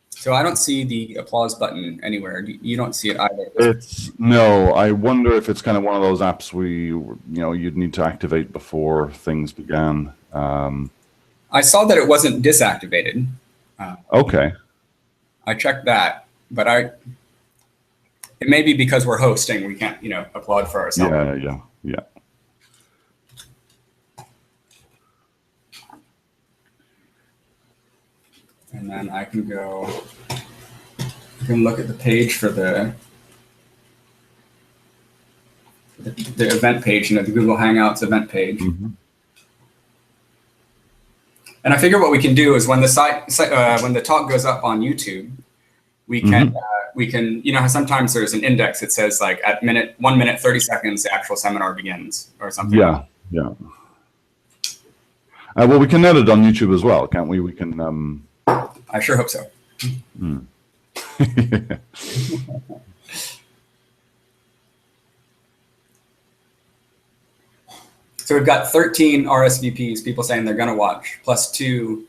So I don't see the applause button anywhere. You don't see it either. No. I wonder if it's kind of one of those apps you'd need to activate before things began. I saw that it wasn't disactivated. Okay. I checked that, but it may be because we're hosting, we can't, applaud for ourselves. Yeah. And then I can look at the page for the event page, the Google Hangouts event page. Mm-hmm. And I figure what we can do is when the talk goes up on YouTube, we can how sometimes there's an index that says like at 1 minute 30 seconds the actual seminar begins or something. Yeah. Well, we can edit on YouTube as well, can't we? We can. I sure hope so. So we've got 13 RSVPs, people saying they're going to watch, plus 2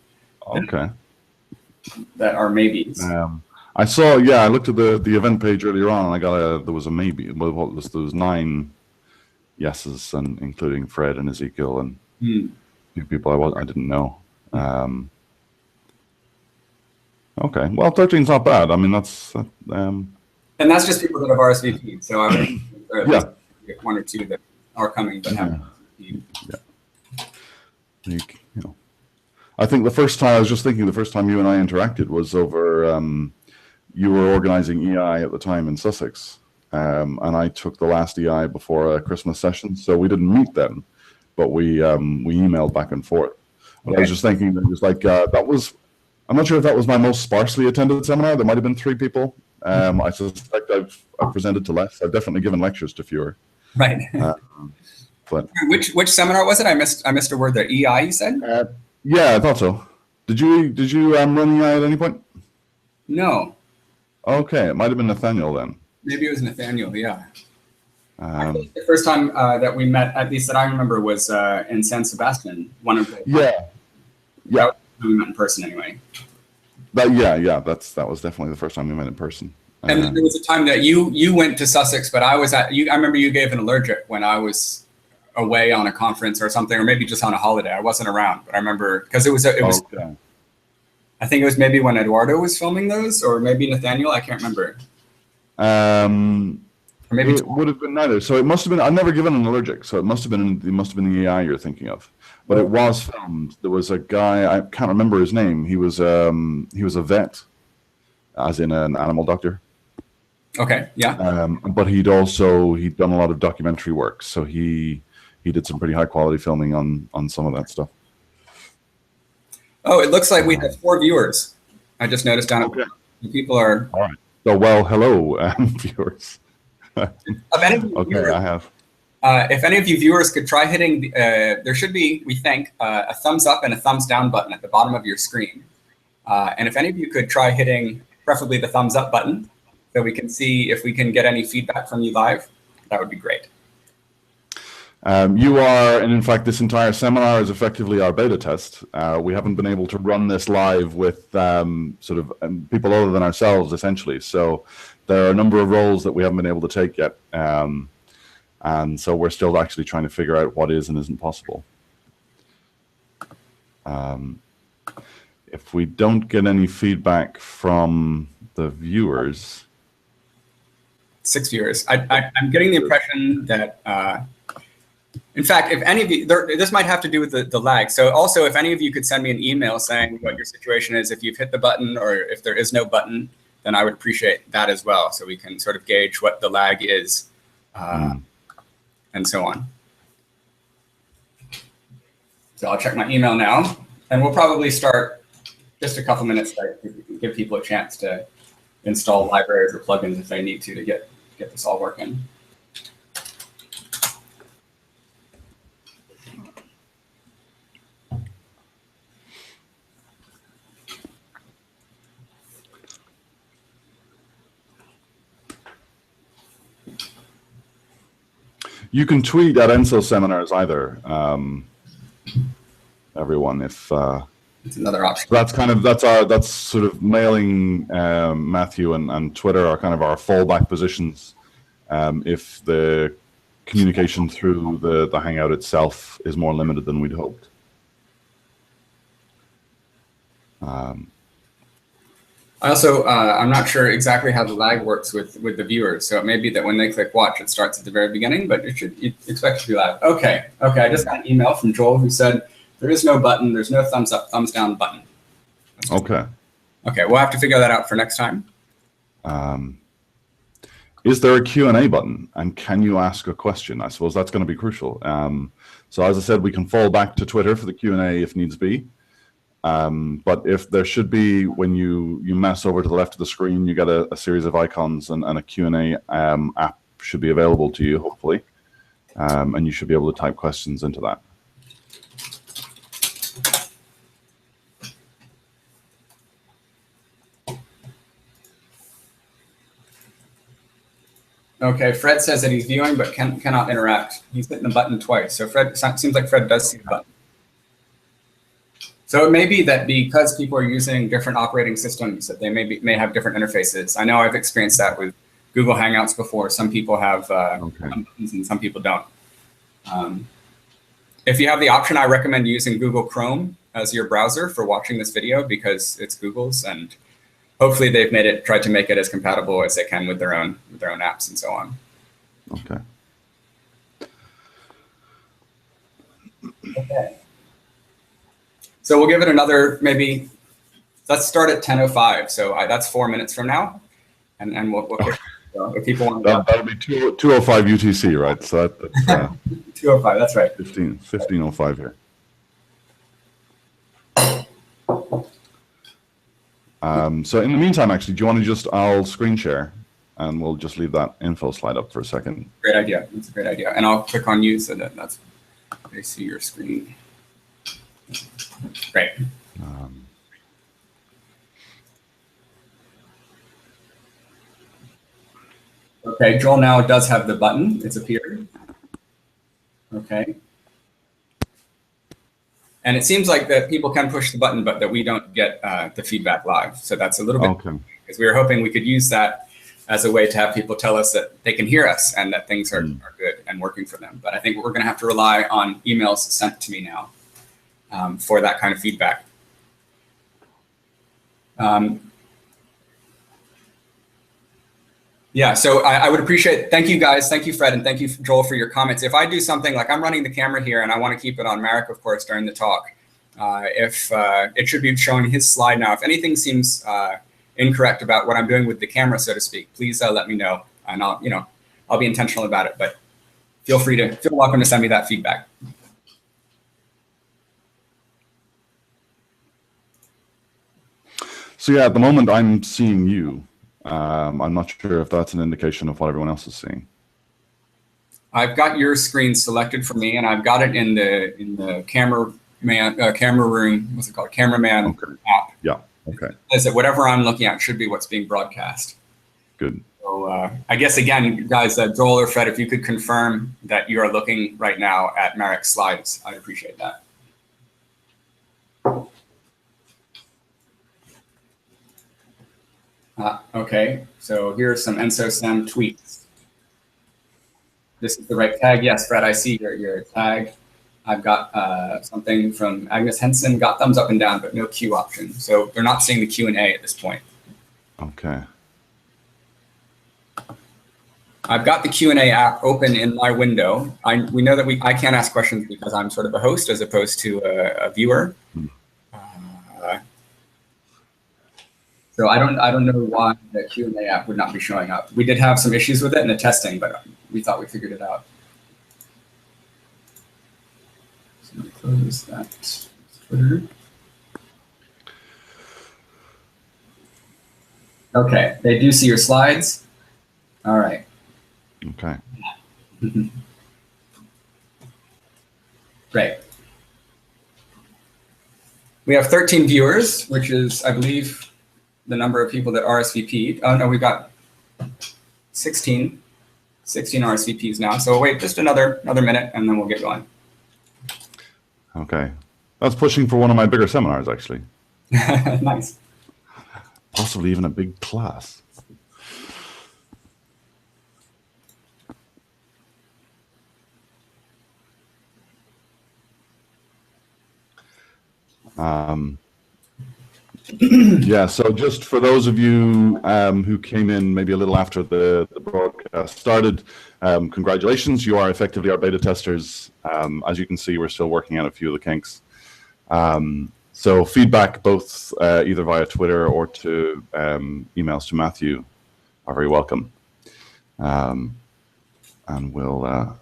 that are maybes. I saw, I looked at the event page earlier on, and I got there was a maybe. Well, there was 9 yeses, and including Fred and Ezekiel and few people I didn't know. Okay, well, 13's not bad. I mean, that's. And that's just people that have RSVP'd. So I would get 1 or 2 that are coming but haven't. I think the first time you and I interacted was over. You were organizing EI at the time in Sussex, and I took the last EI before a Christmas session, so we didn't meet then, but we emailed back and forth. But I was just thinking that it was like that was. I'm not sure if that was my most sparsely attended seminar. There might have been 3 people. I suspect I've presented to less. I've definitely given lectures to fewer. Right. But which seminar was it? I missed a word there. EI, you said? Yeah, I thought so. Did you run EI at any point? No. Okay, it might have been Nathaniel then. Maybe it was Nathaniel. Yeah. I think the first time that we met, at least that I remember, was in San Sebastian. One of the we met in person anyway. That was definitely the first time we met in person. And then there was a time that you went to Sussex, but I was I remember you gave an allergic when I was away on a conference or something, or maybe just on a holiday. I wasn't around, but I remember because it was. Okay. I think it was maybe when Eduardo was filming those, or maybe Nathaniel. I can't remember. Or maybe it would have been neither. So it must have been. I've never given an allergic, so it must have been the EI you're thinking of. But it was filmed. There was a guy, I can't remember his name. He was a vet, as in an animal doctor. Okay, yeah. But he'd done a lot of documentary work, so he did some pretty high quality filming on some of that stuff. Oh, it looks like we have 4 viewers. I just noticed down at the people are. All right. So hello, viewers. I have. If any of you viewers could try hitting, there should be, we think, a thumbs up and a thumbs down button at the bottom of your screen. And if any of you could try hitting, preferably the thumbs up button, so we can see if we can get any feedback from you live, that would be great. You are, and in fact, this entire seminar is effectively our beta test. We haven't been able to run this live with people other than ourselves, essentially. So there are a number of roles that we haven't been able to take yet. And so we're still actually trying to figure out what is and isn't possible. If we don't get any feedback from the viewers. 6 viewers. I'm getting the impression that, in fact, if any of you, this might have to do with the lag. So also, if any of you could send me an email saying what your situation is, if you've hit the button or if there is no button, then I would appreciate that as well. So we can sort of gauge what the lag is. And so on. So I'll check my email now, and we'll probably start just a couple minutes to give people a chance to install libraries or plugins if they need to get this all working. You can tweet at ENSO seminars either, everyone, if it's another option. That's sort of mailing, Matthew, and Twitter are kind of our fallback positions if the communication through the Hangout itself is more limited than we'd hoped. Also, I'm not sure exactly how the lag works with the viewers, so it may be that when they click watch, it starts at the very beginning, but you expect it to be live. Okay, I just got an email from Joel who said there is no button, there's no thumbs up, thumbs down button. Okay, we'll have to figure that out for next time. Is there a Q&A button, and can you ask a question? I suppose that's going to be crucial. So as I said, we can fall back to Twitter for the Q&A if needs be. But if there should be, when you mouse over to the left of the screen, you get a series of icons, and a Q&A app should be available to you, hopefully. And you should be able to type questions into that. Okay, Fred says that he's viewing but cannot interact. He's hitting the button twice. So Fred, seems like Fred does see the button. So it may be that because people are using different operating systems, that they may have different interfaces. I know I've experienced that with Google Hangouts before. Some people have buttons and some people don't. If you have the option, I recommend using Google Chrome as your browser for watching this video because it's Google's, and hopefully they've tried to make it as compatible as they can with their own apps and so on. Okay. Okay. So we'll give it another, maybe, let's start at 10:05. So that's 4 minutes from now. And we'll if people want to that'll be 2:05 UTC, right? So that's 2:05, that's right. 15:05 here. So in the meantime, actually, do you want to I'll screen share, and we'll just leave that info slide up for a second. Great idea. That's a great idea. And I'll click on you so that they see your screen. Great. Okay, Joel now does have the button. It's appeared. Okay. And it seems like that people can push the button, but that we don't get the feedback live. So that's a little bit, because we were hoping we could use that as a way to have people tell us that they can hear us and that things are good and working for them. But I think we're going to have to rely on emails sent to me now for that kind of feedback. Yeah, so I would appreciate, thank you guys, thank you Fred, and thank you Joel for your comments. If I do something, like I'm running the camera here and I want to keep it on Marek, of course, during the talk, if it should be showing his slide now. If anything seems incorrect about what I'm doing with the camera, so to speak, please let me know, and I'll be intentional about it, but feel welcome to send me that feedback. So yeah, at the moment I'm seeing you. I'm not sure if that's an indication of what everyone else is seeing. I've got your screen selected for me, and I've got it in the camera room. What's it called? Cameraman app. Yeah. Okay. Is that whatever I'm looking at should be what's being broadcast? Good. So I guess again, guys, Joel or Fred, if you could confirm that you are looking right now at Marek's slides, I'd appreciate that. Okay, so here are some ENSOSEM tweets. This is the right tag. Yes, Fred, I see your tag. I've got something from Agnes Henson, got thumbs up and down, but no Q option. So they're not seeing the Q&A at this point. Okay. I've got the Q&A app open in my window. We know that I can't ask questions because I'm sort of a host as opposed to a viewer. So I don't know why the Q&A app would not be showing up. We did have some issues with it in the testing, but we thought we figured it out. So let me close that Twitter. Okay, they do see your slides. All right. Okay. Great. We have 13 viewers, which is, I believe, the number of people that RSVP'd. Oh no, we got 16. 16 RSVPs now. So we'll wait just another minute, and then we'll get going. Okay. That's pushing for one of my bigger seminars, actually. Nice. Possibly even a big class. Yeah, so just for those of you who came in maybe a little after the broadcast started, congratulations, you are effectively our beta testers. As you can see, we're still working out a few of the kinks. So feedback both either via Twitter or to emails to Matthew are very welcome. And we'll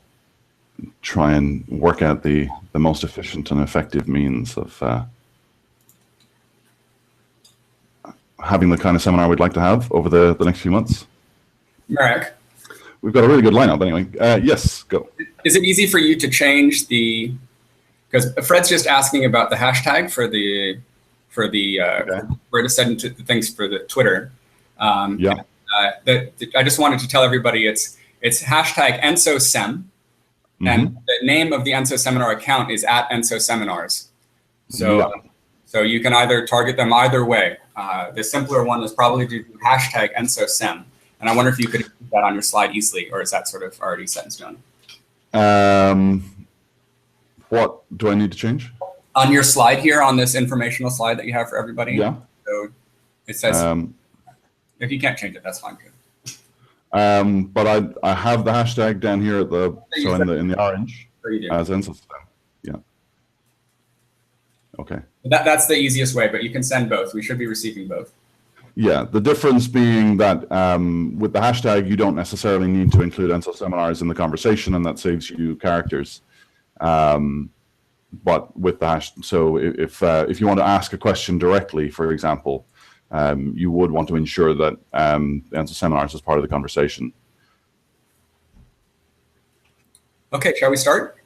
try and work out the most efficient and effective means of having the kind of seminar we'd like to have over the next few months. Marek, we've got a really good lineup anyway. Yes, go. Is it easy for you to change the, because Fred's just asking about the hashtag for where to send the things for the Twitter. Yeah. I just wanted to tell everybody it's hashtag EnsoSem, and the name of the Enso Seminar account is @EnsoSeminars. So, yeah. So you can either target them either way. The simpler one is probably to do hashtag EnsoSem. And I wonder if you could put that on your slide easily, or is that sort of already set in stone? What do I need to change? On your slide here, on this informational slide that you have for everybody. Yeah. So it says, if you can't change it, that's fine too. But I have the hashtag down here at the in the orange as EnsoSem. Yeah. Okay. That's the easiest way, but you can send both. We should be receiving both. Yeah, the difference being that with the hashtag, you don't necessarily need to include Enso seminars in the conversation, and that saves you characters. But with the hash, so if you want to ask a question directly, for example, you would want to ensure that Enso seminars is part of the conversation. Okay, shall we start?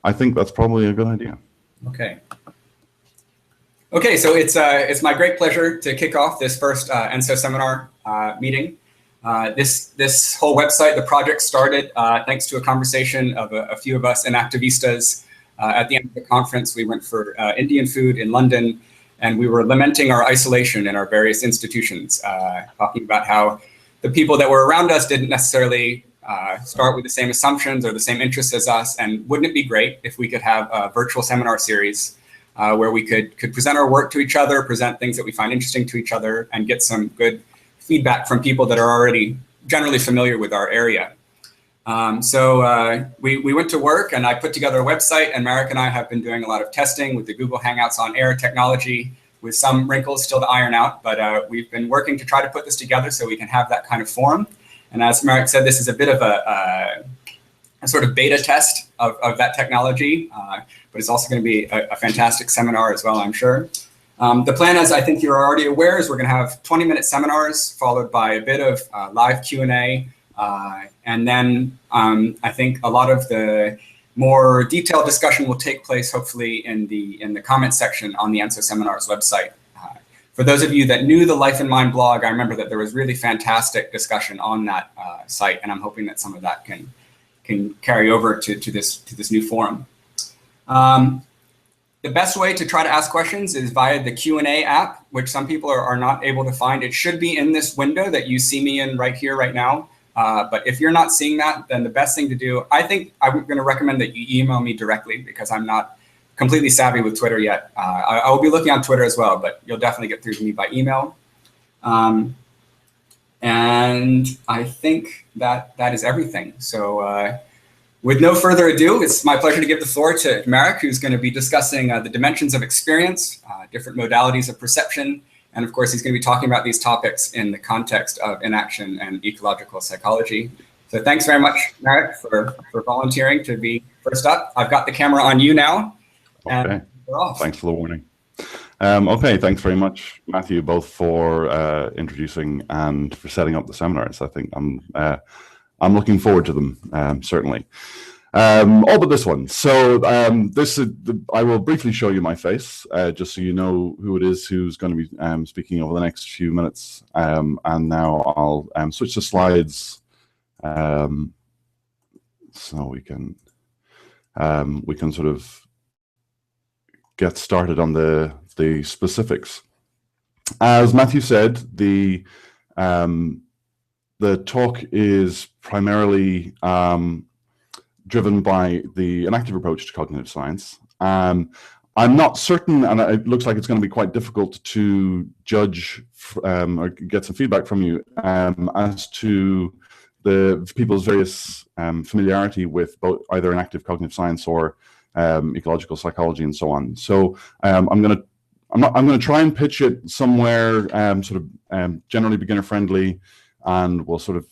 I think that's probably a good idea. Okay. Okay, so it's my great pleasure to kick off this first Enso seminar meeting. This whole website, the project started thanks to a conversation of a few of us enactivistas. At the end of the conference, we went for Indian food in London, and we were lamenting our isolation in our various institutions, talking about how the people that were around us didn't necessarily start with the same assumptions or the same interests as us, and wouldn't it be great if we could have a virtual seminar series where we could present our work to each other, present things that we find interesting to each other, and get some good feedback from people that are already generally familiar with our area. So we went to work, and I put together a website, and Marek and I have been doing a lot of testing with the Google Hangouts on Air technology, with some wrinkles still to iron out, but we've been working to try to put this together so we can have that kind of forum. And as Marek said, this is a bit of a sort of beta test of that technology, but it's also going to be a fantastic seminar as well, I'm sure. The plan, as I think you're already aware, is we're going to have 20-minute seminars followed by a bit of live Q&A. And then I think a lot of the more detailed discussion will take place, hopefully, in the comment section on the Enso Seminars website. For those of you that knew the Life in Mind blog, I remember that there was really fantastic discussion on that site, and I'm hoping that some of that can carry over to this new forum. The best way to try to ask questions is via the Q&A app, which some people are not able to find. It should be in this window that you see me in right here, right now. But if you're not seeing that, then the best thing to do, I think I'm going to recommend that you email me directly, because I'm not completely savvy with Twitter yet. I will be looking on Twitter as well, but you'll definitely get through to me by email. And I think that is everything. So with no further ado, it's my pleasure to give the floor to Marek, who's going to be discussing the dimensions of experience, different modalities of perception, and of course, he's going to be talking about these topics in the context of inaction and ecological psychology. So thanks very much, Marek, for volunteering to be first up. I've got the camera on you now. Okay, thanks for the warning. Okay, thanks very much, Matthew, both for introducing and for setting up the seminars. I think I'm looking forward to them, certainly. All but this one. So I will briefly show you my face, just so you know who it is who's going to be speaking over the next few minutes. And now I'll switch the slides So we can sort of get started on the specifics. As Matthew said, the talk is primarily driven by the enactive approach to cognitive science. I'm not certain, and it looks like it's going to be quite difficult to judge or get some feedback from you as to the people's various familiarity with both either enactive cognitive science or ecological psychology and so on. So I'm going to try and pitch it somewhere sort of generally beginner friendly, and we'll sort of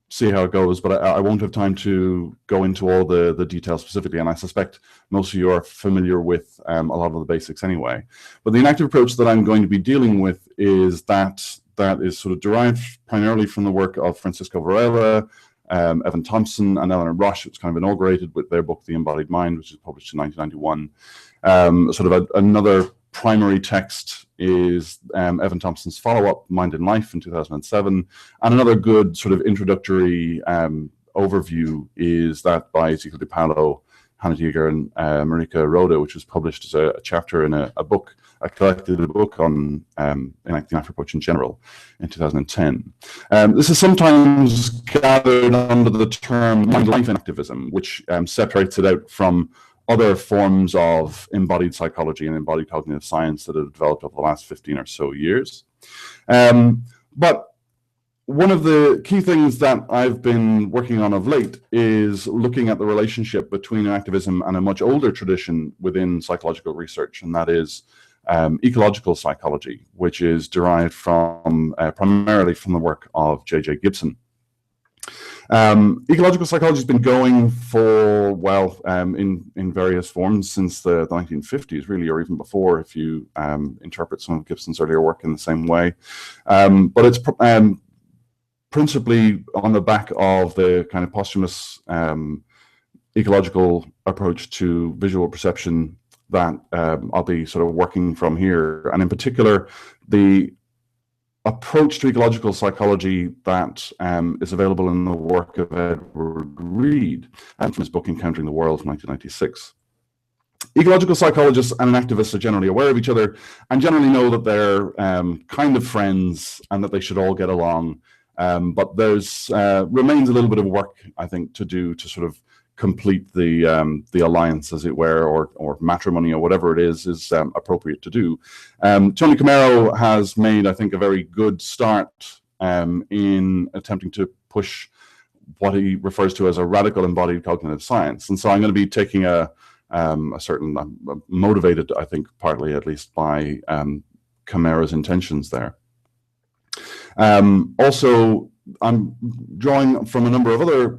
see how it goes, but I won't have time to go into all the details specifically, and I suspect most of you are familiar with a lot of the basics anyway. But the enactive approach that I'm going to be dealing with is that is sort of derived primarily from the work of Francisco Varela, Evan Thompson, and Eleanor Roche. It was kind of inaugurated with their book, The Embodied Mind, which was published in 1991. Sort of another primary text is Evan Thompson's follow-up, Mind in Life, in 2007. And another good sort of introductory overview is that by Ezekiel Di Paolo, Hannah Dieger, and Marika Roda, which was published as a chapter in a book, a collected book on enacting approach in general in 2010. This is sometimes gathered under the term mind-life enactivism, which separates it out from other forms of embodied psychology and embodied cognitive science that have developed over the last 15 or so years. But one of the key things that I've been working on of late is looking at the relationship between enactivism and a much older tradition within psychological research, and that is ecological psychology, which is derived from primarily from the work of J.J. Gibson. Ecological psychology has been going for, well, in various forms since the 1950s, really, or even before, if you interpret some of Gibson's earlier work in the same way. But it's principally on the back of the kind of posthumous ecological approach to visual perception that I'll be sort of working from here. And in particular, the approach to ecological psychology that is available in the work of Edward Reed from his book Encountering the World from 1996. Ecological psychologists and enactivists are generally aware of each other and generally know that they're kind of friends and that they should all get along. But there's remains a little bit of work, I think, to do to sort of complete the alliance, as it were, or matrimony, or whatever it is appropriate to do. Tony Chemero has made, I think, a very good start in attempting to push what he refers to as a radical embodied cognitive science. And so I'm going to be taking a certain, motivated, I think, partly at least by Chemero's intentions there. Also, I'm drawing from a number of other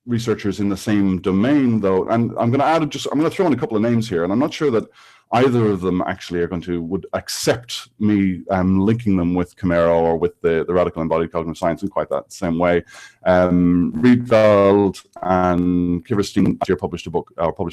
researchers in the same domain, though, and I'm going to add I'm going to throw in a couple of names here, and I'm not sure that either of them actually would accept me linking them with Chemero or with the radical embodied cognitive science in quite that same way. Rietveld and Kiverstein last year published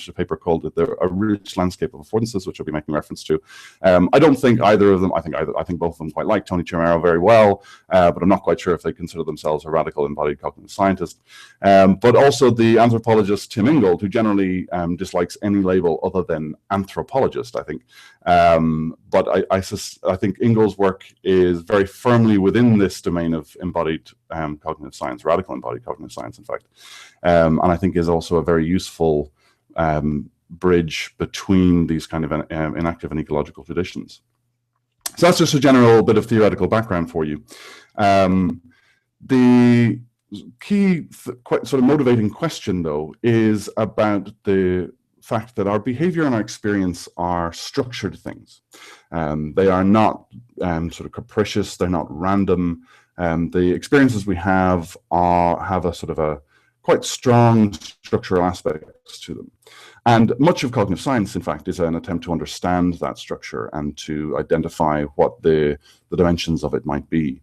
a paper called A Rich Landscape of Affordances, which I'll be making reference to. I don't think either of them, I think both of them quite like Tony Chemero very well, but I'm not quite sure if they consider themselves a radical embodied cognitive scientist. But also the anthropologist Tim Ingold, who generally dislikes any label other than anthropologist, I think. But I think Ingold's work is very firmly within this domain of embodied cognitive science, radical embodied cognitive science, in fact. And I think is also a very useful bridge between these kind of enactive and ecological traditions. So that's just a general bit of theoretical background for you. The key, quite sort of motivating question, though, is about the fact that our behavior and our experience are structured things. They are not sort of capricious, they're not random. The experiences we have have a sort of a quite strong structural aspects to them. And much of cognitive science, in fact, is an attempt to understand that structure and to identify what the dimensions of it might be,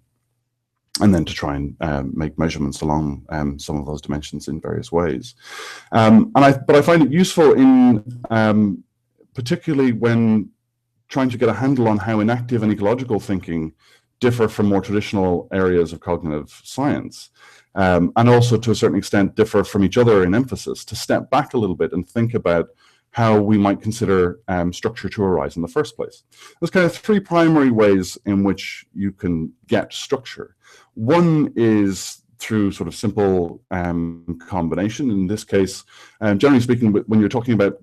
and then to try and make measurements along some of those dimensions in various ways. But I find it useful in particularly when trying to get a handle on how enactive and ecological thinking differ from more traditional areas of cognitive science, and also to a certain extent differ from each other in emphasis, to step back a little bit and think about how we might consider structure to arise in the first place. There's kind of three primary ways in which you can get structure. One is through sort of simple combination. In this case, generally speaking, when you're talking about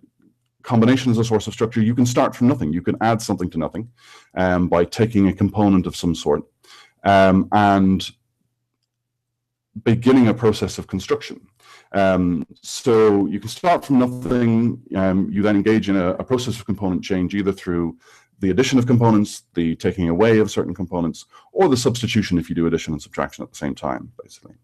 combination as a source of structure, you can start from nothing. You can add something to nothing by taking a component of some sort and beginning a process of construction. So you can start from nothing. You then engage in a process of component change, either through the addition of components, the taking away of certain components, or the substitution if you do addition and subtraction at the same time, basically.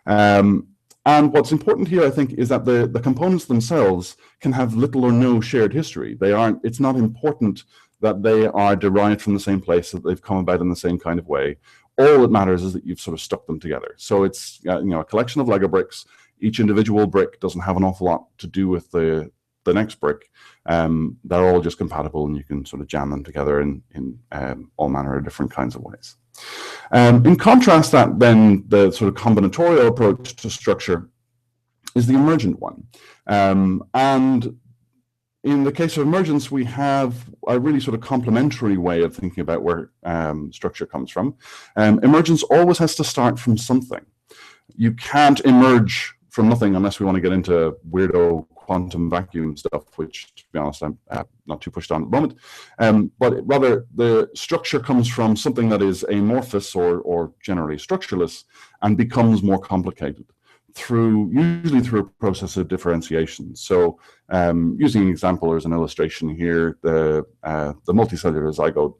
And what's important here, I think, is that the components themselves can have little or no shared history. It's not important that they are derived from the same place, that they've come about in the same kind of way. All that matters is that you've sort of stuck them together. So it's a collection of Lego bricks. Each individual brick doesn't have an awful lot to do with the next brick. They're all just compatible, and you can sort of jam them together in all manner of different kinds of ways. In contrast, that then the sort of combinatorial approach to structure is the emergent one. And in the case of emergence, we have a really sort of complementary way of thinking about where structure comes from. Emergence always has to start from something. You can't emerge from nothing unless we want to get into weirdo quantum vacuum stuff, which, to be honest, I'm not too pushed on at the moment. But rather, the structure comes from something that is amorphous or generally structureless and becomes more complicated usually through a process of differentiation. So using an example or as an illustration here, the multicellular zygote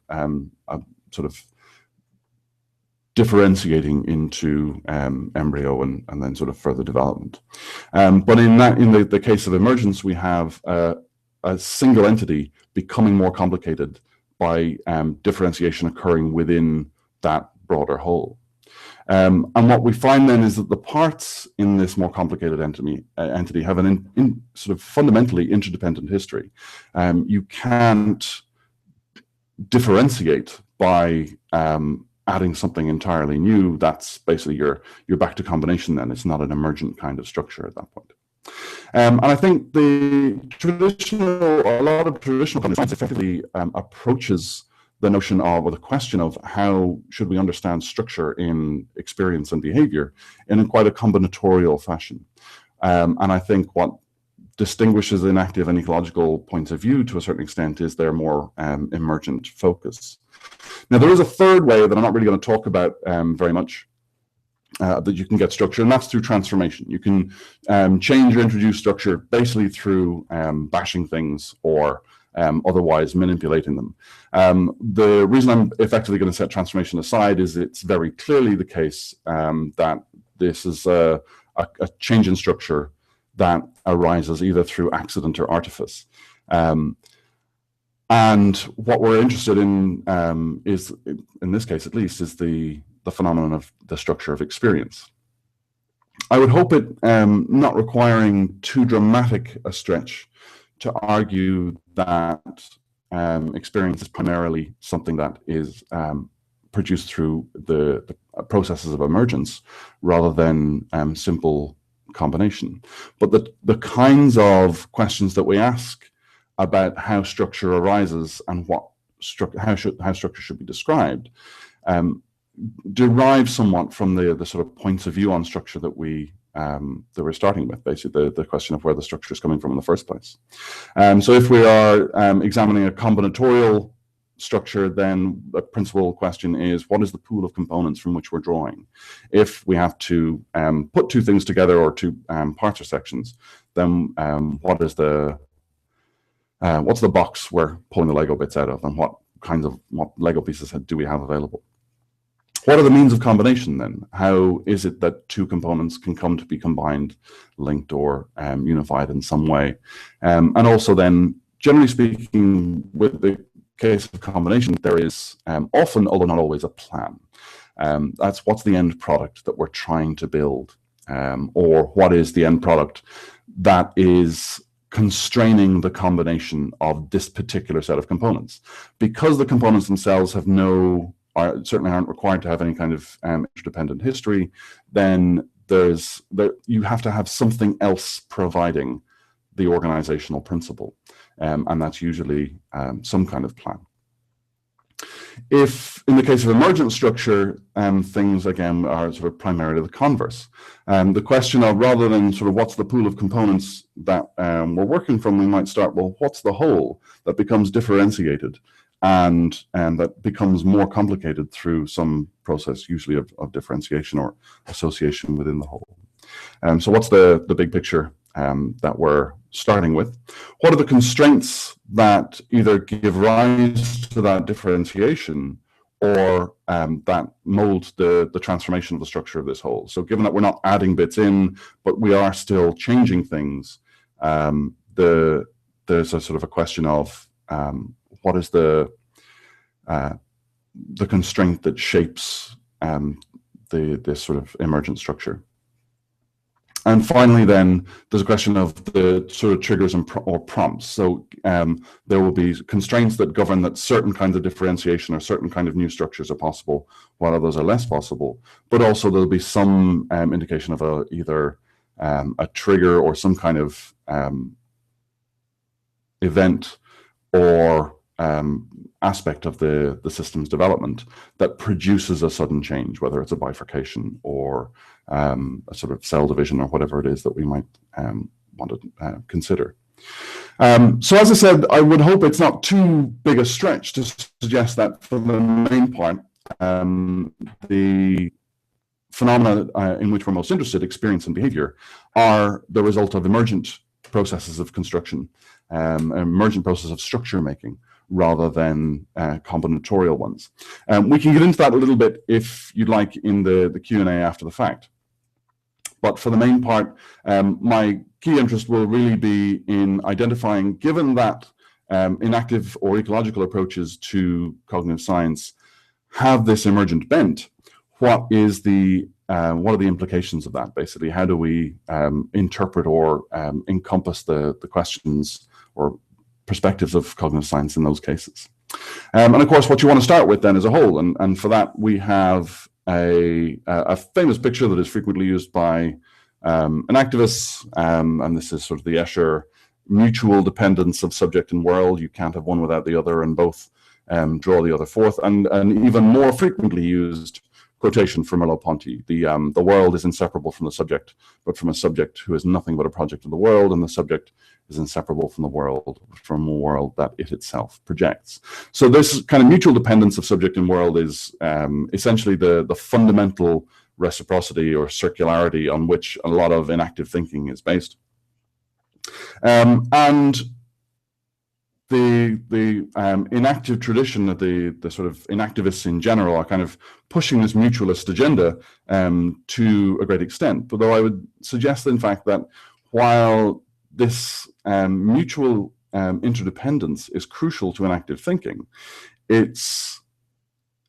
sort of differentiating into embryo and then sort of further development. But in the case of emergence, we have a single entity becoming more complicated by differentiation occurring within that broader whole. And what we find then is that the parts in this more complicated entity have an sort of fundamentally interdependent history. You can't differentiate by adding something entirely new. That's basically you're back to combination then. It's not an emergent kind of structure at that point. And I think a lot of traditional science effectively approaches the notion of, or the question of, how should we understand structure in experience and behavior in quite a combinatorial fashion. And I think what distinguishes enactive and ecological points of view to a certain extent is their more emergent focus. Now, there is a third way that I'm not really going to talk about very much that you can get structure, and that's through transformation. You can change or introduce structure basically through bashing things or otherwise manipulating them. The reason I'm effectively going to set transformation aside is it's very clearly the case that this is a change in structure that arises either through accident or artifice. And what we're interested in is, in this case at least, is the phenomenon of the structure of experience. I would hope it not requiring too dramatic a stretch to argue that experience is primarily something that is produced through the processes of emergence rather than simple combination. But the kinds of questions that we ask about how structure arises and how structure should be described derive somewhat from the sort of points of view on structure that we're starting with, basically the question of where the structure is coming from in the first place. So if we are examining a combinatorial structure, then the principal question is, what is the pool of components from which we're drawing? If we have to put two things together or two parts or sections, then what's the box we're pulling the Lego bits out of, and what Lego pieces do we have available? What are the means of combination then? How is it that two components can come to be combined, linked, or unified in some way? And also then, generally speaking, with the case of combination, there is often, although not always, a plan. That's what's the end product that we're trying to build, or what is the end product that is constraining the combination of this particular set of components. Because the components themselves have no certainly aren't required to have any kind of interdependent history, then you have to have something else providing the organizational principle, and that's usually some kind of plan. If, in the case of emergent structure, things again are sort of primarily the converse. The question of, rather than sort of what's the pool of components that we're working from, we might start, well, what's the whole that becomes differentiated and that becomes more complicated through some process, usually of differentiation or association within the whole. So what's the big picture that we're starting with? What are the constraints that either give rise to that differentiation or that mold the transformation of the structure of this whole? So given that we're not adding bits in, but we are still changing things, there's a sort of a question of what is the constraint that shapes this sort of emergent structure. And finally, then, there's a question of the sort of triggers or prompts. So there will be constraints that govern that certain kinds of differentiation or certain kind of new structures are possible, while others are less possible. But also there'll be some indication of either a trigger or some kind of event or aspect of the system's development that produces a sudden change, whether it's a bifurcation or a sort of cell division or whatever it is that we might want to consider. So as I said, I would hope it's not too big a stretch to suggest that for the main part, the phenomena in which we're most interested, experience and behavior, are the result of emergent processes of construction, emergent process of structure making, rather than combinatorial ones. We can get into that a little bit, if you'd like, in the Q&A after the fact. But for the main part, my key interest will really be in identifying, given that enactive or ecological approaches to cognitive science have this emergent bent, what are the implications of that, basically? How do we interpret or encompass the questions or perspectives of cognitive science in those cases? And of course, what you want to start with then is a whole, and for that we have a famous picture that is frequently used by enactivists, and this is sort of the Escher mutual dependence of subject and world. You can't have one without the other, and both draw the other forth, and even more frequently used quotation from Merleau-Ponty: the world is inseparable from the subject, but from a subject who is nothing but a project of the world, and the subject is inseparable from the world, from a world that it itself projects. So this kind of mutual dependence of subject and world is essentially the fundamental reciprocity or circularity on which a lot of enactive thinking is based. And the enactive tradition, the sort of enactivists in general, are kind of pushing this mutualist agenda to a great extent. But though I would suggest, in fact, that while this mutual interdependence is crucial to enactive thinking, it's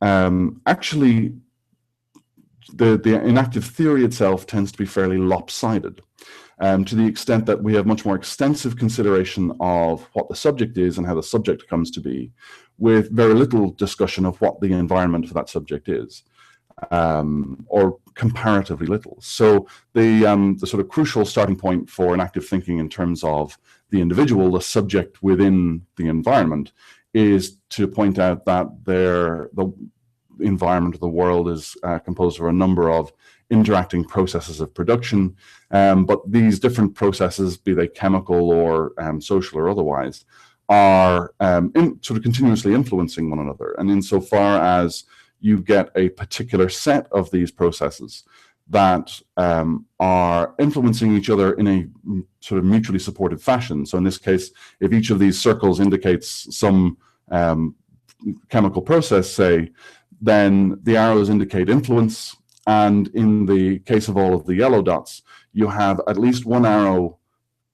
actually the enactive theory itself tends to be fairly lopsided. To the extent that we have much more extensive consideration of what the subject is and how the subject comes to be, with very little discussion of what the environment for that subject is, or comparatively little. So the sort of crucial starting point for enactive thinking in terms of the individual, the subject within the environment, is to point out that the environment of the world is composed of a number of interacting processes of production, but these different processes, be they chemical or social or otherwise, are sort of continuously influencing one another. And insofar as you get a particular set of these processes that are influencing each other in a sort of mutually supportive fashion, so in this case, if each of these circles indicates some chemical process, say, then the arrows indicate influence. And in the case of all of the yellow dots, you have at least one arrow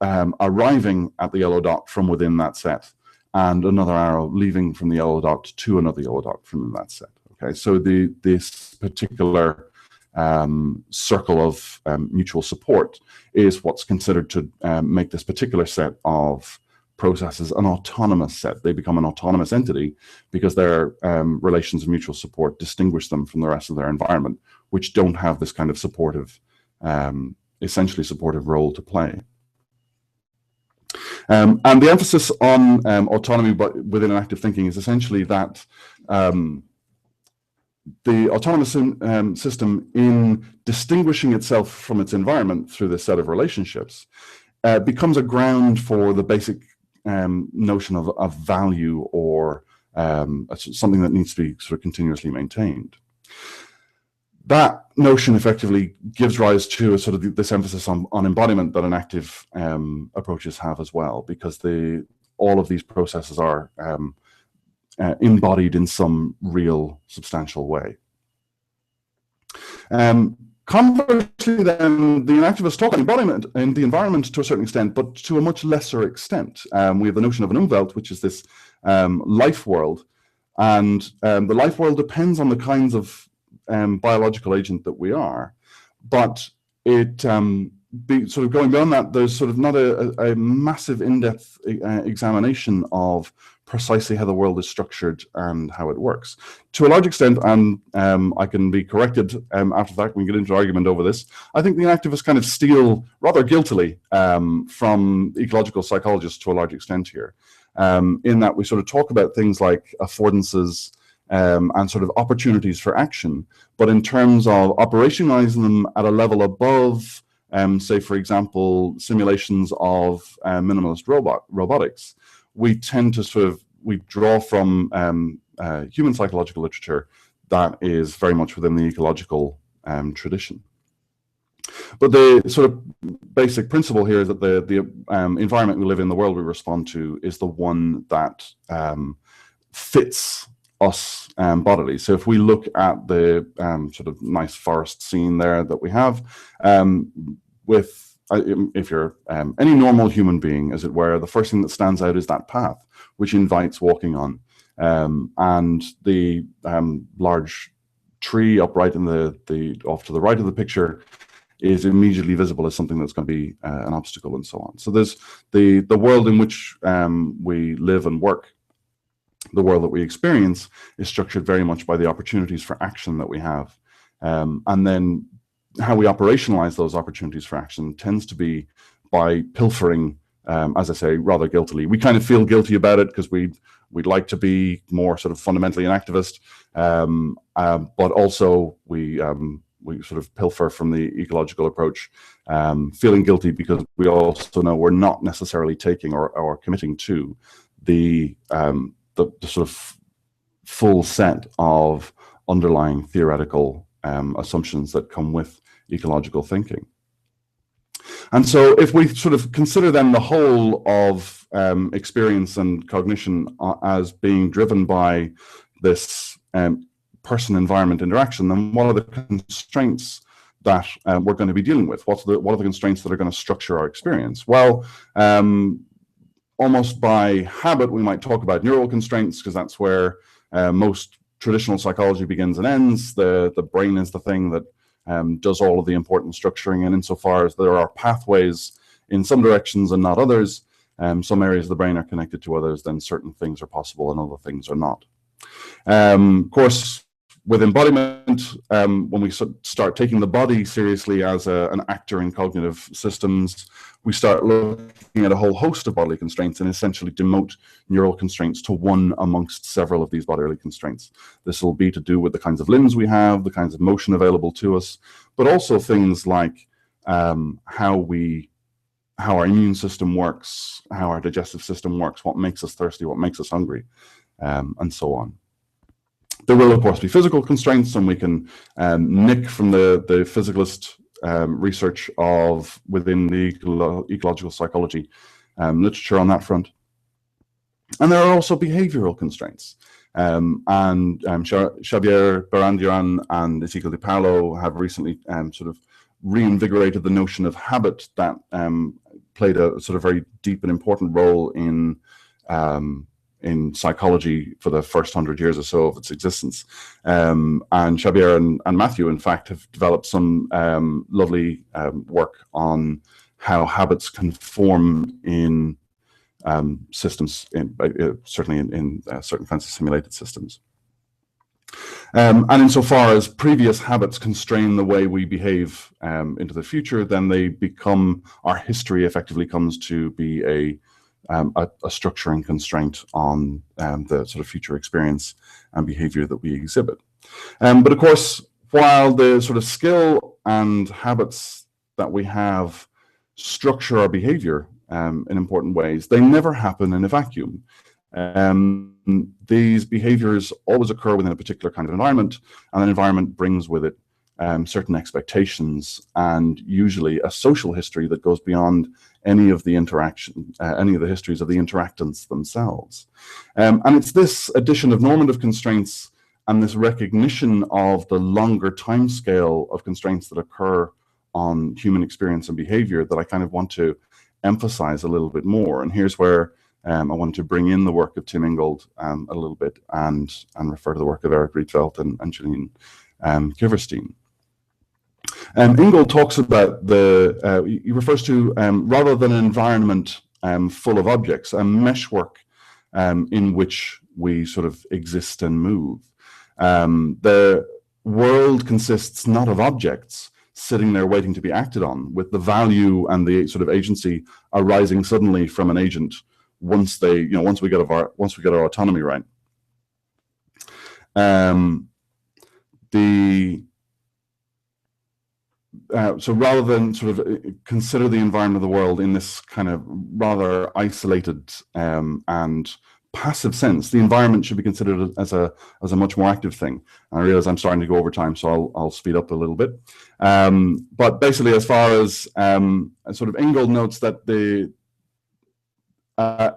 arriving at the yellow dot from within that set, and another arrow leaving from the yellow dot to another yellow dot from that set. Okay, so this particular circle of mutual support is what's considered to make this particular set of processes an autonomous set. They become an autonomous entity because their relations of mutual support distinguish them from the rest of their environment, which don't have this kind of supportive, essentially supportive role to play. And the emphasis on autonomy within enactive thinking is essentially that the autonomous system, in distinguishing itself from its environment through this set of relationships, becomes a ground for the basic notion of value, or something that needs to be sort of continuously maintained. That notion effectively gives rise to a sort of this emphasis on embodiment that enactive approaches have as well, because all of these processes are embodied in some real substantial way. Conversely, then, the enactivists talk about embodiment in the environment to a certain extent, but to a much lesser extent. We have the notion of an Umwelt, which is this life world, and the life world depends on the kinds of biological agent that we are, but it sort of going beyond that, there's sort of not a massive in-depth examination of precisely how the world is structured and how it works. To a large extent, and I can be corrected after that when we get into argument over this, I think the enactivists kind of steal rather guiltily from ecological psychologists to a large extent here, in that we sort of talk about things like affordances and sort of opportunities for action, but in terms of operationalizing them at a level above, say, for example, simulations of minimalist robotics, we tend to we draw from human psychological literature that is very much within the ecological tradition. But the sort of basic principle here is that the environment we live in, the world we respond to, is the one that fits us bodily. So if we look at the sort of nice forest scene there that we have, if you're any normal human being, as it were, the first thing that stands out is that path, which invites walking on. And the large tree upright in off to the right of the picture is immediately visible as something that's going to be an obstacle, and so on. So there's the world in which we live and work. The world that we experience is structured very much by the opportunities for action that we have. And then how we operationalize those opportunities for action tends to be by pilfering, as I say, rather guiltily. We kind of feel guilty about it because we'd like to be more sort of fundamentally an activist, but also we sort of pilfer from the ecological approach, feeling guilty because we also know we're not necessarily taking or committing to the sort of full set of underlying theoretical assumptions that come with ecological thinking. And so if we sort of consider then the whole of experience and cognition as being driven by this person-environment interaction, then what are the constraints that we're going to be dealing with? What are the constraints that are going to structure our experience? Well, almost by habit, we might talk about neural constraints, because that's where most traditional psychology begins and ends. The brain is the thing that does all of the important structuring, and insofar as there are pathways in some directions and not others, some areas of the brain are connected to others, then certain things are possible and other things are not. Of course, with embodiment, when we start taking the body seriously as an actor in cognitive systems, we start looking at a whole host of bodily constraints and essentially demote neural constraints to one amongst several of these bodily constraints. This will be to do with the kinds of limbs we have, the kinds of motion available to us, but also things like how our immune system works, how our digestive system works, what makes us thirsty, what makes us hungry, and so on. There will, of course, be physical constraints, and we can nick from the physicalist research within the ecological psychology literature on that front. And there are also behavioral constraints. Xavier Barandiaran and Ezequiel de Paulo have recently sort of reinvigorated the notion of habit that played a sort of very deep and important role in psychology for the first 100 years or so of its existence. And Xavier and Matthew, in fact, have developed some lovely work on how habits can form in systems, certainly in certain kinds of simulated systems. And insofar as previous habits constrain the way we behave into the future, then they become, our history effectively comes to be a structuring constraint on the sort of future experience and behavior that we exhibit. But of course, while the sort of skill and habits that we have structure our behavior in important ways, they never happen in a vacuum. These behaviors always occur within a particular kind of environment, and an environment brings with it certain expectations and usually a social history that goes beyond any of the any of the histories of the interactants themselves. And it's this addition of normative constraints and this recognition of the longer time scale of constraints that occur on human experience and behavior that I kind of want to emphasize a little bit more. And here's where I want to bring in the work of Tim Ingold a little bit and refer to the work of Eric Rietveld and Janine Kiverstein. Ingold talks about he refers to, rather than an environment full of objects, a meshwork in which we sort of exist and move. The world consists not of objects sitting there waiting to be acted on, with the value and the sort of agency arising suddenly from an agent once we get our autonomy right. So rather than sort of consider the environment of the world in this kind of rather isolated and passive sense, the environment should be considered as a much more active thing. And I realize I'm starting to go over time, so I'll speed up a little bit. But basically, as far as sort of Ingold notes that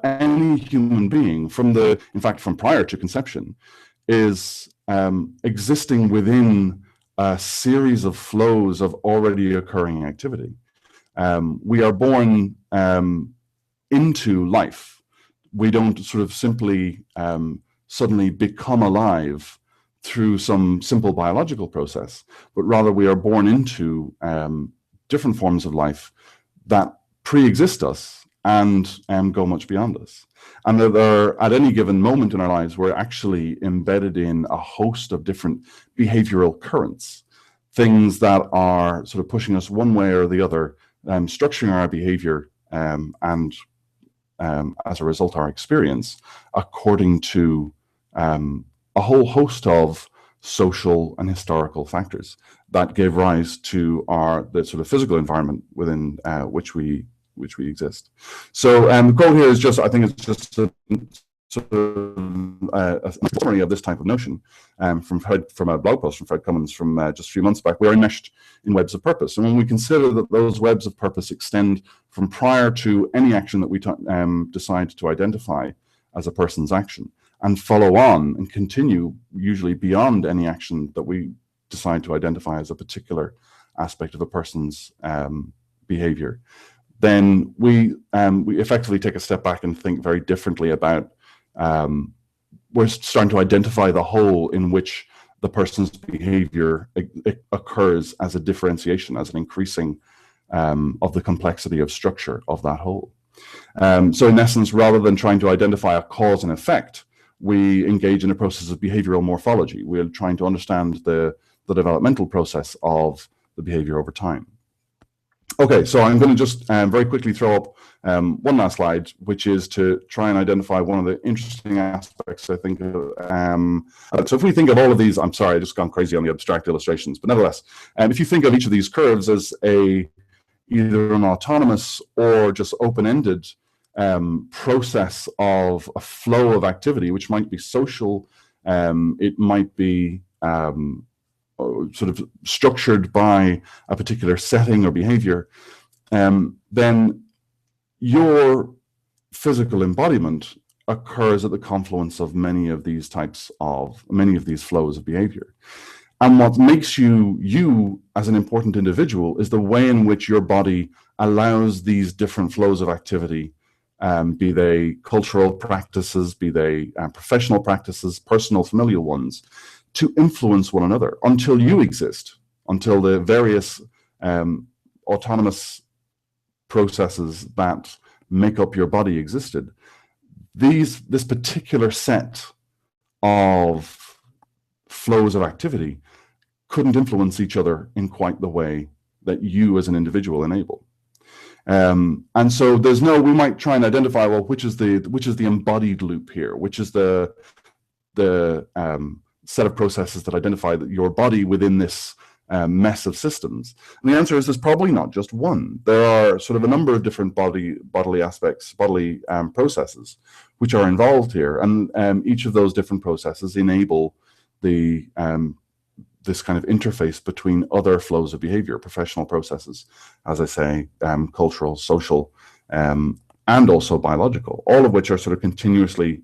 any human being from prior to conception is existing within a series of flows of already occurring activity. We are born into life. We don't sort of simply suddenly become alive through some simple biological process, but rather we are born into different forms of life that pre-exist us and go much beyond us. And that at any given moment in our lives, we're actually embedded in a host of different behavioral currents, things that are sort of pushing us one way or the other, structuring our behavior and as a result, our experience, according to a whole host of social and historical factors that gave rise to the sort of physical environment within which we exist. So the quote here is just, I think it's just a summary of this type of notion from a blog post from Fred Cummins from just a few months back. We are enmeshed in webs of purpose. And when we consider that those webs of purpose extend from prior to any action that we decide to identify as a person's action and follow on and continue usually beyond any action that we decide to identify as a particular aspect of a person's behavior, then we effectively take a step back and think very differently about we're starting to identify the whole in which the person's behavior occurs as a differentiation, as an increasing of the complexity of structure of that whole. So in essence, rather than trying to identify a cause and effect, we engage in a process of behavioral morphology. We're trying to understand the developmental process of the behavior over time. Okay, so I'm going to just very quickly throw up one last slide, which is to try and identify one of the interesting aspects, I think. So if we think of all of these, I'm sorry, I just gone crazy on the abstract illustrations, but nevertheless, if you think of each of these curves as either an autonomous or just open-ended process of a flow of activity, which might be social, it might be sort of structured by a particular setting or behavior, then your physical embodiment occurs at the confluence of many of these flows of behavior. And what makes you as an important individual is the way in which your body allows these different flows of activity, be they cultural practices, be they professional practices, personal, familial ones, to influence one another until you exist, until the various autonomous processes that make up your body existed, this particular set of flows of activity couldn't influence each other in quite the way that you as an individual enable. And so we might try and identify, well, which is the embodied loop here, which is the set of processes that identify that your body within this mess of systems. And the answer is there's probably not just one. There are sort of a number of different bodily aspects, bodily processes, which are involved here, and each of those different processes enable the this kind of interface between other flows of behavior, professional processes, as I say, cultural, social, and also biological, all of which are sort of continuously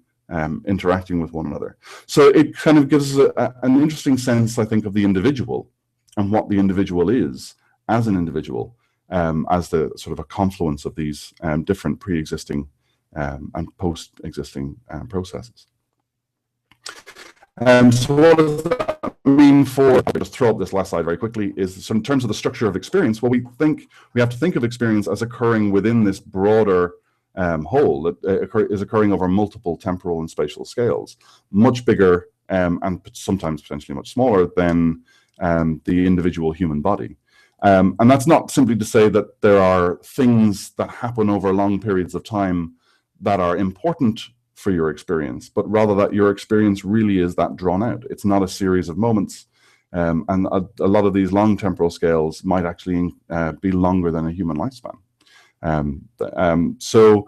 interacting with one another. So it kind of gives us an interesting sense, I think, of the individual and what the individual is as an individual, as the sort of a confluence of these different pre-existing and post-existing processes. So what does that mean for, I'll just throw up this last slide very quickly, is so in terms of the structure of experience, well, we have to think of experience as occurring within this broader whole that is occurring over multiple temporal and spatial scales, much bigger and sometimes potentially much smaller than the individual human body. And that's not simply to say that there are things that happen over long periods of time that are important for your experience, but rather that your experience really is that drawn out. It's not a series of moments, and a lot of these long temporal scales might actually be longer than a human lifespan. So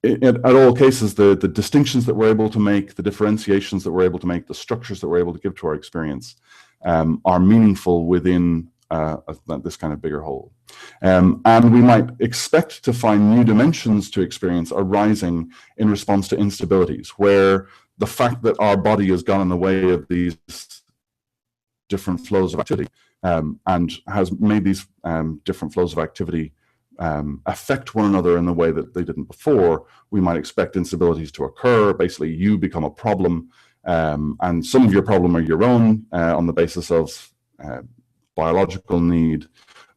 at all cases, the distinctions that we're able to make, the differentiations that we're able to make, the structures that we're able to give to our experience are meaningful within this kind of bigger whole. And we might expect to find new dimensions to experience arising in response to instabilities, where the fact that our body has gone in the way of these different flows of activity and has made these different flows of activity affect one another in the way that they didn't before, we might expect instabilities to occur. Basically, you become a problem, and some of your problem are your own on the basis of biological need,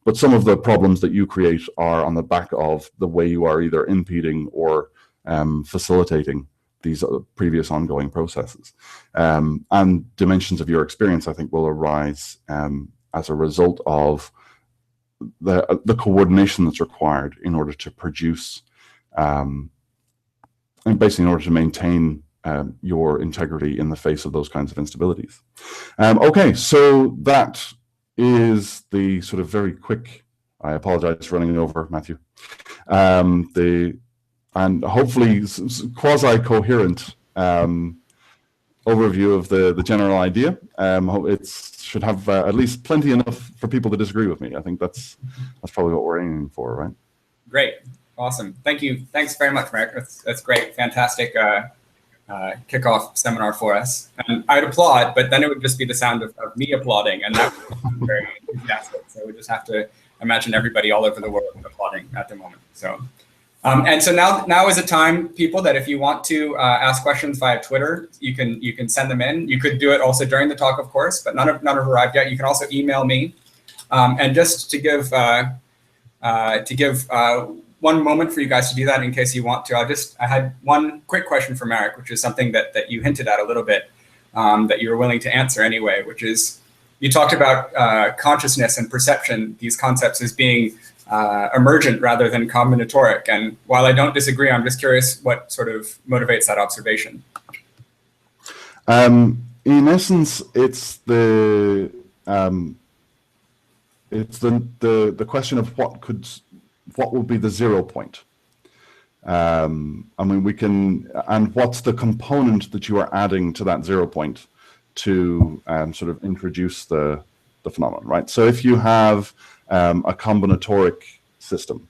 but some of the problems that you create are on the back of the way you are either impeding or facilitating these previous ongoing processes. And dimensions of your experience, I think, will arise as a result of the coordination that's required in order to produce, and basically in order to maintain your integrity in the face of those kinds of instabilities. Okay, so that is the sort of very quick, I apologize for running over, Matthew, and hopefully quasi-coherent overview of the general idea. It should have at least plenty enough for people to disagree with me. I think that's probably what we're aiming for, right? Great, awesome, thank you. Thanks very much, Marek. That's great, fantastic kickoff seminar for us. And I'd applaud, but then it would just be the sound of me applauding, and that would be very enthusiastic. So we just have to imagine everybody all over the world applauding at the moment. So, and so now is a time, people, that if you want to ask questions via Twitter, you can send them in. You could do it also during the talk, of course, but none have arrived yet. You can also email me. And just to give one moment for you guys to do that in case you want to. I had one quick question for Marek, which is something that you hinted at a little bit, that you were willing to answer anyway, which is, you talked about consciousness and perception, these concepts as being emergent rather than combinatoric. And while I don't disagree, I'm just curious what sort of motivates that observation. In essence, it's the question of what will be the 0 point. I mean, and what's the component that you are adding to that 0 point to sort of introduce the phenomenon, right? So if you have a combinatoric system,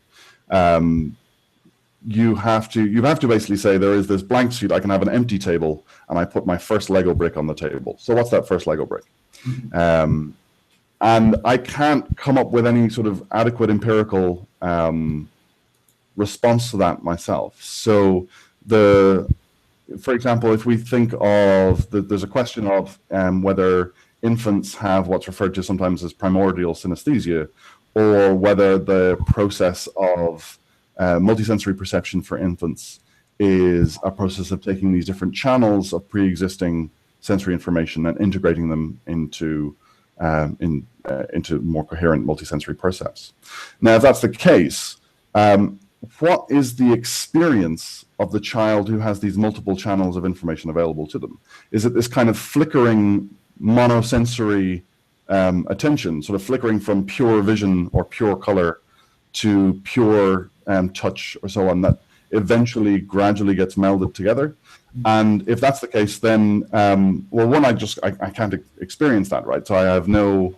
you have to basically say there is this blank sheet. I can have an empty table, and I put my first Lego brick on the table. So what's that first Lego brick? And I can't come up with any sort of adequate empirical response to that myself. So for example, if we think of, there's a question of whether infants have what's referred to sometimes as primordial synesthesia, or whether the process of multisensory perception for infants is a process of taking these different channels of pre-existing sensory information and integrating them into more coherent multisensory percepts. Now, if that's the case, what is the experience of the child who has these multiple channels of information available to them? Is it this kind of flickering monosensory attention, sort of flickering from pure vision or pure color to pure touch or so on, that eventually gradually gets melded together? And if that's the case, then well, one, I can't experience that, right? So I have no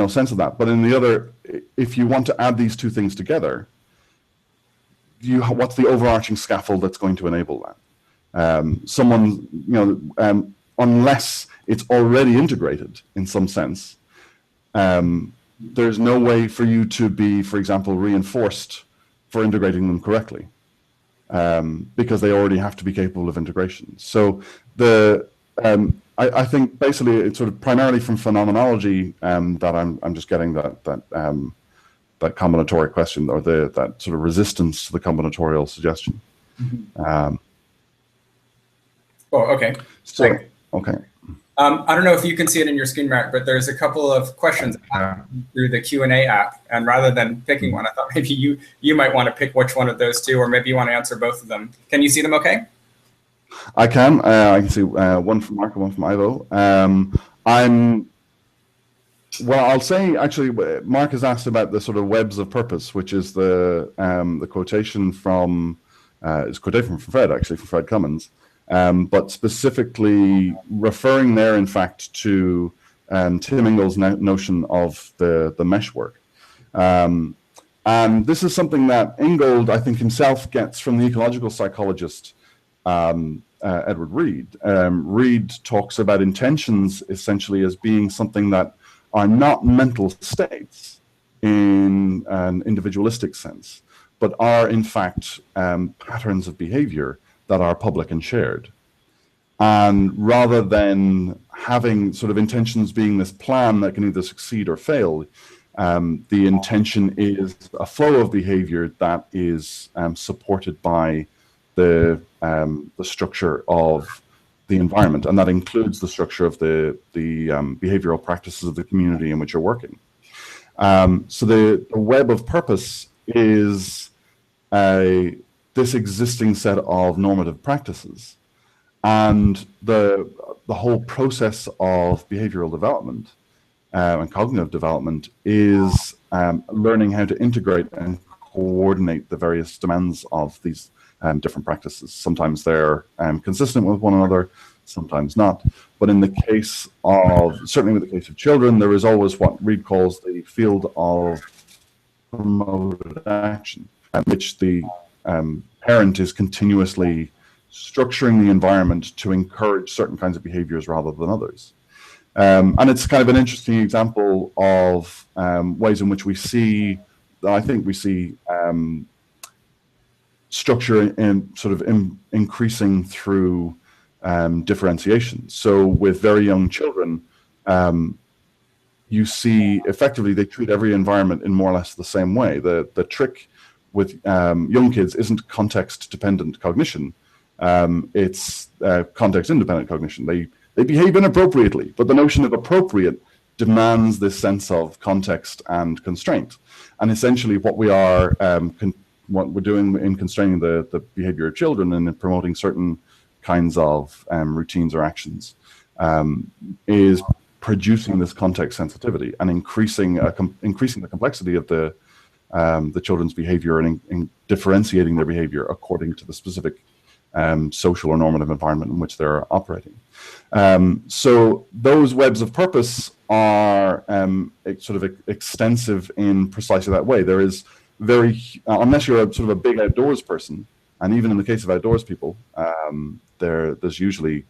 sense of that. But in the other, if you want to add these two things together, what's the overarching scaffold that's going to enable that? Someone, unless it's already integrated in some sense, there's no way for you to be, for example, reinforced for integrating them correctly, because they already have to be capable of integration. So I think basically it's sort of primarily from phenomenology that I'm just getting that combinatoric question, or that sort of resistance to the combinatorial suggestion. Oh, okay. So, okay. I don't know if you can see it in your screen, Mark, but there's a couple of questions through the Q&A app. And rather than picking one, I thought maybe you might want to pick which one of those two, or maybe you want to answer both of them. Can you see them okay? I can. I can see one from Mark and one from Ivo. I'll say, actually, Mark has asked about the sort of webs of purpose, which is the quotation from, it's a quotation from Fred, actually, from Fred Cummins. But specifically referring there, in fact, to Tim Ingold's notion of the meshwork. And this is something that Ingold, I think, himself gets from the ecological psychologist Edward Reed. Reed talks about intentions essentially as being something that are not mental states in an individualistic sense, but are, in fact, patterns of behavior that are public and shared. And rather than having sort of intentions being this plan that can either succeed or fail, the intention is a flow of behavior that is supported by the structure of the environment, and that includes the structure of the behavioral practices of the community in which you're working. So the web of purpose is this existing set of normative practices, and the whole process of behavioral development and cognitive development is learning how to integrate and coordinate the various demands of these different practices. Sometimes they're consistent with one another, sometimes not. But in the case of, certainly with the case of children, there is always what Reed calls the field of promoted action, which the parent is continuously structuring the environment to encourage certain kinds of behaviors rather than others. And it's kind of an interesting example of ways in which we see, I think we see structure in sort of increasing through differentiation. So with very young children, you see effectively they treat every environment in more or less the same way. The trick with young kids isn't context-dependent cognition. It's context-independent cognition. They behave inappropriately, but the notion of appropriate demands this sense of context and constraint. And essentially what we are, what we're doing in constraining the behavior of children and in promoting certain kinds of routines or actions is producing this context sensitivity and increasing the complexity of the children's behavior and differentiating their behavior according to the specific social or normative environment in which they're operating. So those webs of purpose are sort of extensive in precisely that way. There is unless you're a sort of a big outdoors person, and even in the case of outdoors people, there's usually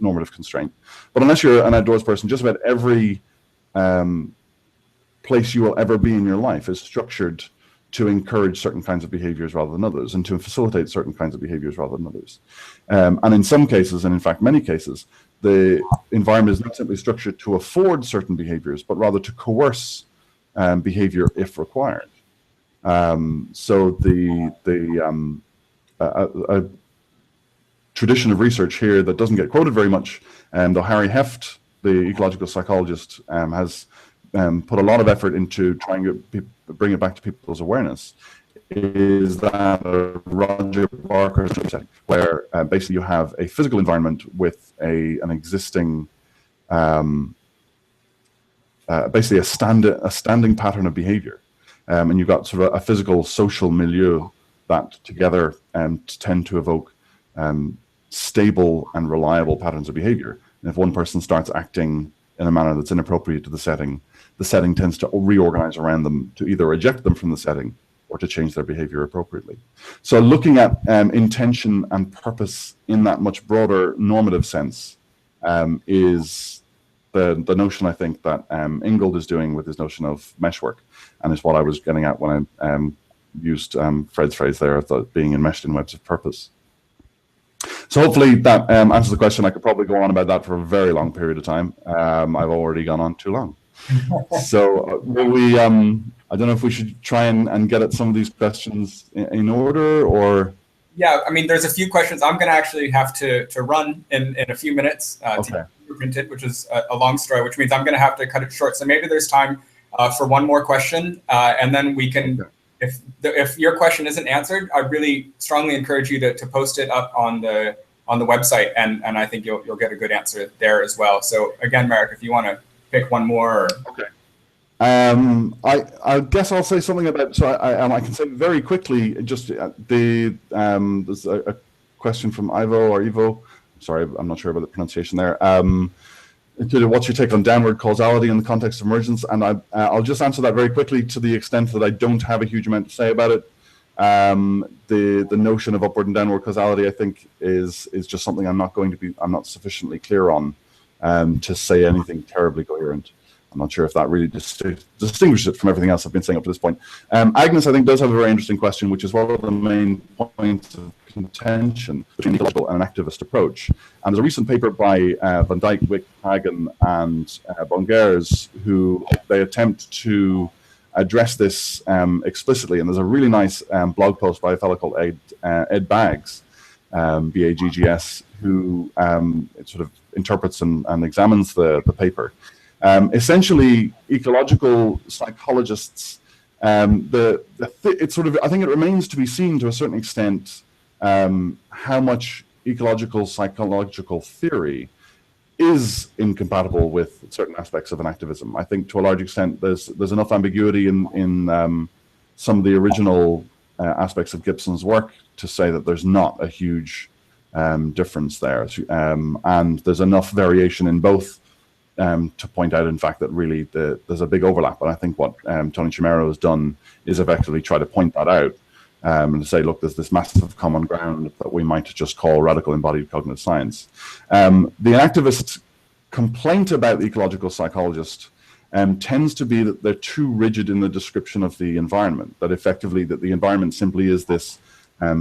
normative constraint. But unless you're an outdoors person, just about every place you will ever be in your life is structured to encourage certain kinds of behaviors rather than others, and to facilitate certain kinds of behaviors rather than others. And in some cases, and in fact many cases, the environment is not simply structured to afford certain behaviors, but rather to coerce behavior if required. So a tradition of research here that doesn't get quoted very much, though Harry Heft, the ecological psychologist, has put a lot of effort into trying to bring it back to people's awareness, is that Roger Barker setting, where basically you have a physical environment with an existing, basically a standing pattern of behavior, and you've got sort of a physical social milieu that together tend to evoke stable and reliable patterns of behavior. And if one person starts acting in a manner that's inappropriate to the setting tends to reorganize around them to either reject them from the setting or to change their behavior appropriately. So looking at intention and purpose in that much broader normative sense is the notion, I think, that Ingold is doing with his notion of meshwork, and is what I was getting at when I used Fred's phrase there of being enmeshed in webs of purpose. So hopefully that answers the question. I could probably go on about that for a very long period of time. I've already gone on too long. So will we, I don't know if we should try and get at some of these questions in order, or? Yeah, I mean, there's a few questions. I'm going to actually have to run in a few minutes to get printed, which is a long story, which means I'm going to have to cut it short. So maybe there's time for one more question, and then we can, if your question isn't answered, I really strongly encourage you to post it up on the website, and I think you'll get a good answer there as well. So again, Marek, if you want to pick one more. Or... Okay. I guess I'll say something about, so I can say very quickly, just there's a question from Ivo. Sorry, I'm not sure about the pronunciation there. What's your take on downward causality in the context of emergence? And I'll just answer that very quickly to the extent that I don't have a huge amount to say about it. The notion of upward and downward causality, I think, is just something I'm not sufficiently clear on to say anything terribly coherent. I'm not sure if that really distinguishes it from everything else I've been saying up to this point. Agnes, I think, does have a very interesting question, which is what are the main points of contention between the ecological and an activist approach? And there's a recent paper by Van Dijk, Wick, Hagen, and Bongers, who they attempt to address this explicitly. And there's a really nice blog post by a fellow called Ed Baggs, B-A-G-G-S, who sort of interprets and examines the paper. Essentially, ecological psychologists, it's sort of, I think it remains to be seen to a certain extent how much ecological psychological theory is incompatible with certain aspects of enactivism. I think to a large extent there's enough ambiguity in some of the original aspects of Gibson's work to say that there's not a huge difference there, and there's enough variation in both to point out, in fact, that really there's a big overlap. And I think what Tony Chemero has done is effectively try to point that out and to say, look, there's this massive common ground that we might just call radical embodied cognitive science. The enactivist complaint about the ecological psychologist tends to be that they're too rigid in the description of the environment, that effectively that the environment simply is this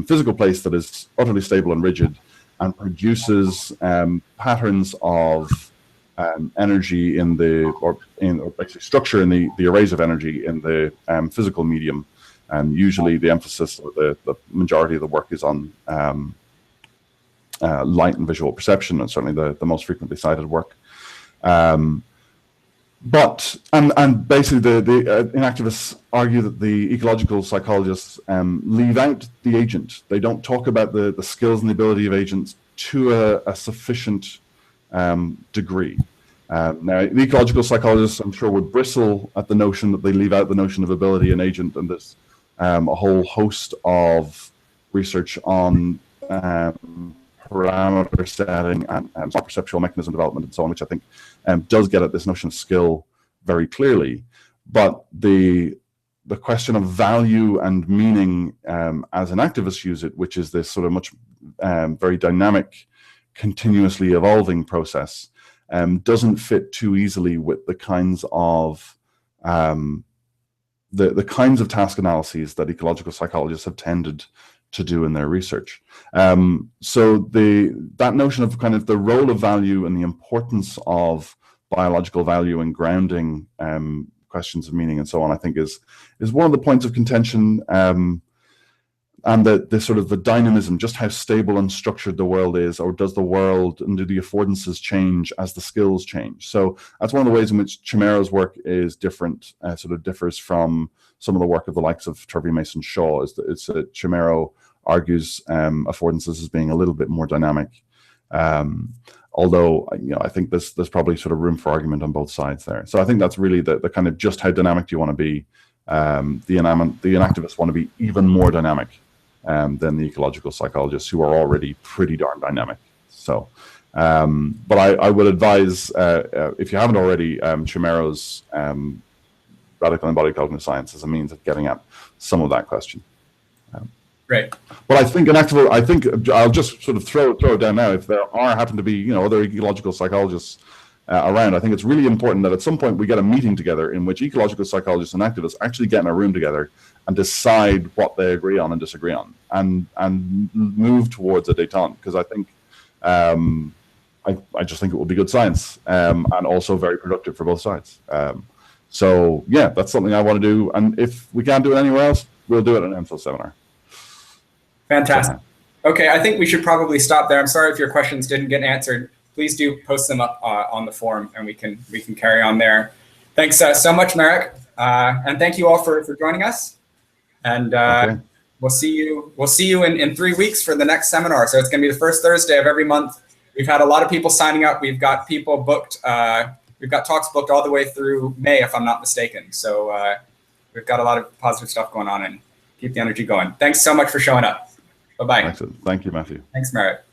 physical place that is utterly stable and rigid and produces patterns of energy in or basically structure in the arrays of energy in the physical medium. Usually the emphasis or the majority of the work is on light and visual perception, and certainly the most frequently cited work. But basically the inactivists argue that the ecological psychologists leave out the agent. They don't talk about the skills and the ability of agents to a sufficient degree. Now, the ecological psychologists, I'm sure, would bristle at the notion that they leave out the notion of ability and agent, and there's a whole host of research on parameter setting and perceptual mechanism development and so on, which I think does get at this notion of skill very clearly. But the question of value and meaning as an activist use it, which is this sort of much very dynamic, continuously evolving process, doesn't fit too easily with the kinds of the kinds of task analyses that ecological psychologists have tended to do in their research. So that notion of kind of the role of value and the importance of biological value and grounding questions of meaning and so on, I think is one of the points of contention. And the sort of the dynamism, just how stable and structured the world is, or does the world and do the affordances change as the skills change? So that's one of the ways in which Chemero's work is different, sort of differs from some of the work of the likes of Turvey Mason Shaw, is that Chemero argues affordances as being a little bit more dynamic. Although, I think there's probably sort of room for argument on both sides there. So I think that's really the kind of just how dynamic do you want to be. The enactivists want to be even more dynamic than the ecological psychologists, who are already pretty darn dynamic. So, but I would advise, if you haven't already, Chemero's Radical Embodied Cognitive Science as a means of getting at some of that question. Great. But I think I'll just sort of throw it down now. If there happen to be other ecological psychologists around, I think it's really important that at some point we get a meeting together in which ecological psychologists and activists actually get in a room together and decide what they agree on and disagree on, and move towards a détente. Because I think I just think it will be good science, and also very productive for both sides. So yeah, that's something I want to do. And if we can't do it anywhere else, we'll do it at an MPhil seminar. Fantastic. Okay, I think we should probably stop there. I'm sorry if your questions didn't get answered. Please do post them up on the forum, and we can carry on there. Thanks so much, Marek, and thank you all for joining us. And Okay. we'll see you in 3 weeks for the next seminar. So it's going to be the first Thursday of every month. We've had a lot of people signing up. We've got people booked. We've got talks booked all the way through May, if I'm not mistaken. So we've got a lot of positive stuff going on, and keep the energy going. Thanks so much for showing up. Bye-bye. Excellent. Thank you, Matthew. Thanks, Marek.